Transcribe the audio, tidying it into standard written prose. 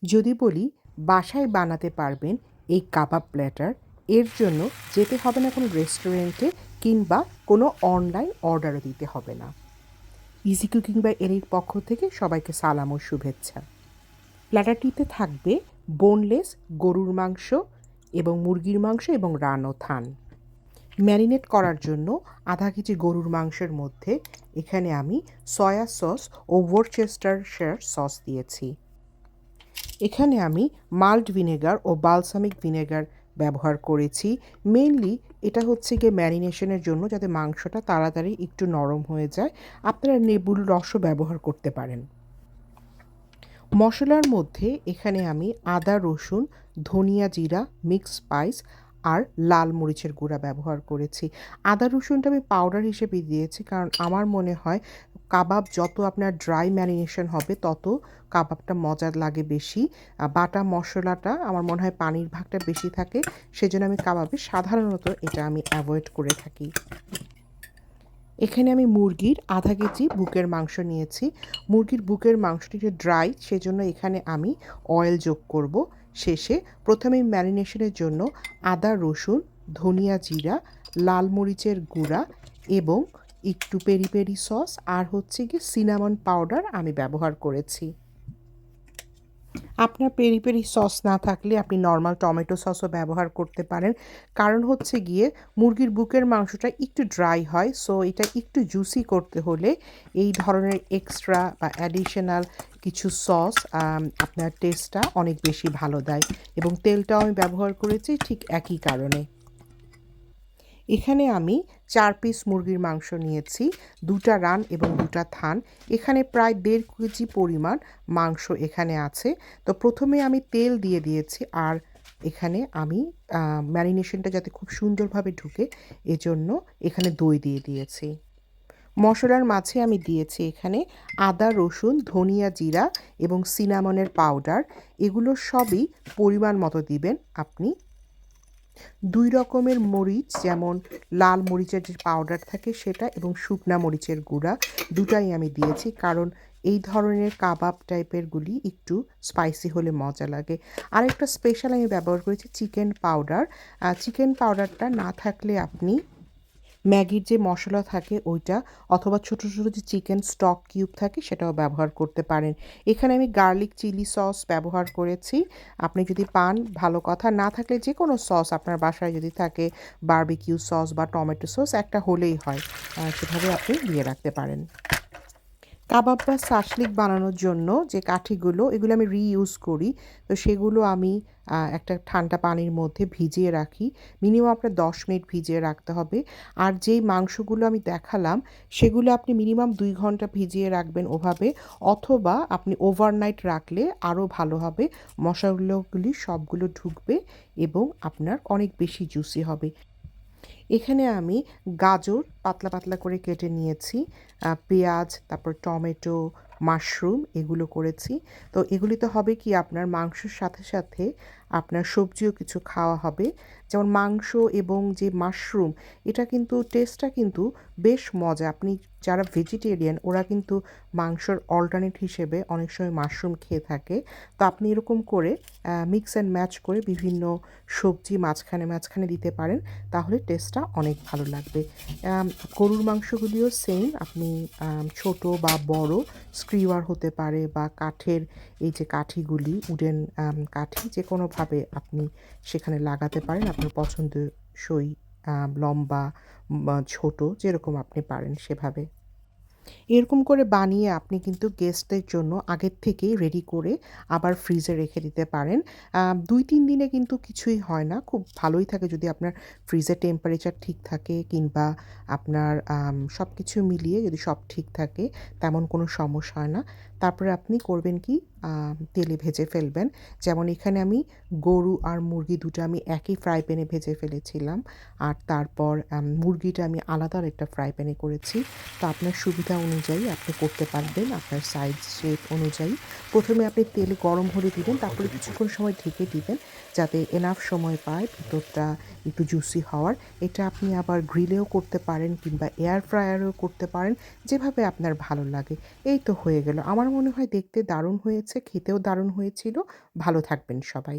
যদি বলি বাসায় বানাতে পারবেন এই কাবাব প্ল্যাটার, এর জন্য যেতে হবে না কোনো রেস্টুরেন্টে কিংবা কোনো অনলাইন অর্ডারও দিতে হবে না। ইজি কুকিং বাই এরির পক্ষ থেকে সবাইকে সালাম ও শুভেচ্ছা। প্ল্যাটারটিতে থাকবে বোনলেস গরুর মাংস এবং মুরগির মাংস এবং রানো থান। ম্যারিনেট করার জন্য আধা কেজি গরুর মাংসের মধ্যে এখানে আমি সয়া সস ও ওরচেস্টারশায়ার সস দিয়েছি। এখানে আমি মাল্ট ভিনেগার ও বালসামিক ভিনেগার ব্যবহার করেছি। মেইনলি এটা হচ্ছে গিয়ে ম্যারিনেশনের জন্য, যাতে মাংসটা তাড়াতাড়ি একটু নরম হয়ে যায়। আপনারা লেবুর রসও ব্যবহার করতে পারেন। মশলার মধ্যে এখানে আমি আদা, রসুন, ধনিয়া, জিরা, মিক্স স্পাইস আর লাল মরিচের গুঁড়া ব্যবহার করেছি। আদা রসুনটা আমি পাউডার হিসেবে দিয়েছি, কারণ আমার মনে হয় কাবাব যত আপনার ড্রাই ম্যারিনেশন হবে তত কাবাবটা মজা লাগে বেশি। বাটা মশলাটা আমার মনে হয় পানির ভাগটা বেশি থাকে, সেজন্য আমি কাবাবে সাধারণত এটা আমি অ্যাভয়েড করে থাকি। এখানে আমি মুরগির আধা কেজি বুকের মাংস নিয়েছি। মুরগির বুকের মাংসটি একটু ড্রাই, সেজন্য এখানে আমি অয়েল যোগ করব। শেষে প্রথমে ম্যারিনেশনের জন্য আদা, রসুন, ধনিয়া, জিরা, লাল মরিচের গুঁড়া এবং একটু পেরি পেরি সস আর হচ্ছে গিয়ে সিনামন পাউডার আমি ব্যবহার করেছি। আপনার পেরি পেরি সস না থাকলে আপনি নর্মাল টমেটো সসও ব্যবহার করতে পারেন। কারণ হচ্ছে গিয়ে মুরগির বুকের মাংসটা একটু ড্রাই হয়, সো এটা একটু জুসি করতে হলে এই ধরনের এক্সট্রা বা অ্যাডিশনাল কিছু সস আপনার টেস্টটা অনেক বেশি ভালো দেয়। এবং তেলটাও আমি ব্যবহার করেছি ঠিক একই কারণে। এখানে আমি 4 পিস মুরগির মাংস নিয়েছি, 2টা রান এবং 2টা থান। এখানে প্রায় 1.5 কেজি পরিমাণ মাংস এখানে আছে। তো প্রথমে আমি তেল দিয়ে দিয়েছি, আর এখানে আমি ম্যারিনেশনটা যাতে খুব সুন্দরভাবে ঢুকে এজন্য এখানে দই দিয়ে দিয়েছি। মশলার মাঝে আমি দিয়েছি এখানে আদা, রসুন, ধনিয়া, জিরা এবং সিনামনের পাউডার। এগুলো সবই পরিমাণ মতো দিবেন আপনি। 2 রকমের মরিচ, যেমন লাল মরিচের যে পাউডার থাকে সেটা এবং শুকনা মরিচের গুঁড়া, দুটাই আমি দিয়েছি, কারণ এই ধরনের কাবাব টাইপেরগুলি একটু স্পাইসি হলে মজা লাগে। আরেকটা স্পেশাল আমি ব্যবহার করেছি চিকেন পাউডার। চিকেন পাউডারটা না থাকলে আপনি ম্যাগির যে মশলা থাকে ওইটা, অথবা ছোট ছোট যে চিকেন স্টক কিউব থাকে সেটাও ব্যবহার করতে পারেন। এখানে আমি গার্লিক চিলি সস ব্যবহার করেছি। আপনি যদি পান ভালো কথা, না থাকলে যে কোনো সস আপনার বাসায় যদি থাকে, বারবিকিউ সস বা টমেটো সস একটা হলেই হয়, সেভাবে আপনি দিয়ে রাখতে পারেন। কাবাব বা শাসলিক বানানোর জন্য যে কাঠিগুলো, এগুলো আমি রিইউজ করি। তো সেগুলো আমি একটা ঠান্ডা পানির মধ্যে ভিজিয়ে রাখি। মিনিমাম আপনার 10 মিনিট ভিজিয়ে রাখতে হবে। আর যেই মাংসগুলো আমি দেখালাম সেগুলো আপনি মিনিমাম 2 ঘন্টা ভিজিয়ে রাখবেন ওভাবে, অথবা আপনি ওভারনাইট রাখলে আরও ভালো হবে। মশলাগুলি সবগুলো ঢুকবে এবং আপনার অনেক বেশি জুসি হবে। এখানে আমি গাজর পাতলা পাতলা করে কেটে নিয়েছি, পেঁয়াজ, তারপর টমেটো, মাশরুম এগুলো করেছি। তো এগুলিতে হবে কি, আপনার মাংসের সাথে সাথে আপনার সবজিও কিছু খাওয়া হবে। যেমন মাংস এবং যে মাশরুম, এটা কিন্তু টেস্টটা কিন্তু বেশ মজা। আপনি যারা ভেজিটেরিয়ান ওরা কিন্তু মাংসর অল্টারনেট হিসেবে অনেক সময় মাশরুম খেয়ে থাকে। তো আপনি এরকম করে মিক্স অ্যান্ড ম্যাচ করে বিভিন্ন সবজি মাঝখানে মাঝখানে দিতে পারেন, তাহলে টেস্টটা অনেক ভালো লাগবে। গরুর মাংসগুলিও সেম, আপনি ছোট বা বড় স্ক্রিওয়ার হতে পারে বা কাঠের এই যে কাঠিগুলি, উডেন কাঠি, যে কোনোভাবে আপনি সেখানে লাগাতে পারেন আপনার পছন্দসই, লম্বা বা ছোট, যেরকম আপনি পারেন সেভাবে। এরকম করে বানিয়ে আপনি কিন্তু গেস্টদের জন্য আগের থেকেই রেডি করে আবার ফ্রিজে রেখে দিতে পারেন। 2-3 দিনে কিন্তু কিছুই হয় না। খুব ভালোই থাকে যদি আপনার ফ্রিজের টেম্পারেচার ঠিক থাকে, কিংবা আপনার সবকিছু মিলিয়ে যদি সব ঠিক থাকে, তেমন কোনো সমস্যা হয় না। তারপরে আপনি করবেন কি, তেলে ভেজে ফেলবেন। যেমন এখানে আমি গরু আর মুরগি দুটো আমি একই ফ্রাই প্যানে ভেজে ফেলেছিলাম। আর তারপর মুরগিটা আমি আলাদা আরেকটা ফ্রাই প্যানে করেছি। তো আপনার সুবিধা অনুযায়ী আপনি করতে পারবেন, আপনার সাইজ শেপ অনুযায়ী। প্রথমে আপনি তেল গরম হলে দিবেন, তারপরে কিছুক্ষণ সময় ঢেকে দিবেন যাতে এনাফ সময় পায় ভিতরটা একটু জুসি হওয়ার। এটা আপনি আবার গ্রিলেও করতে পারেন কিংবা এয়ার ফ্রায়ারেও করতে পারেন, যেভাবে আপনার ভালো লাগে। এই তো হয়ে গেল। আমার আমার মনে হয় দেখতে দারুণ হয়েছে, খেতেও দারুণ হয়েছিল। ভালো থাকবেন সবাই।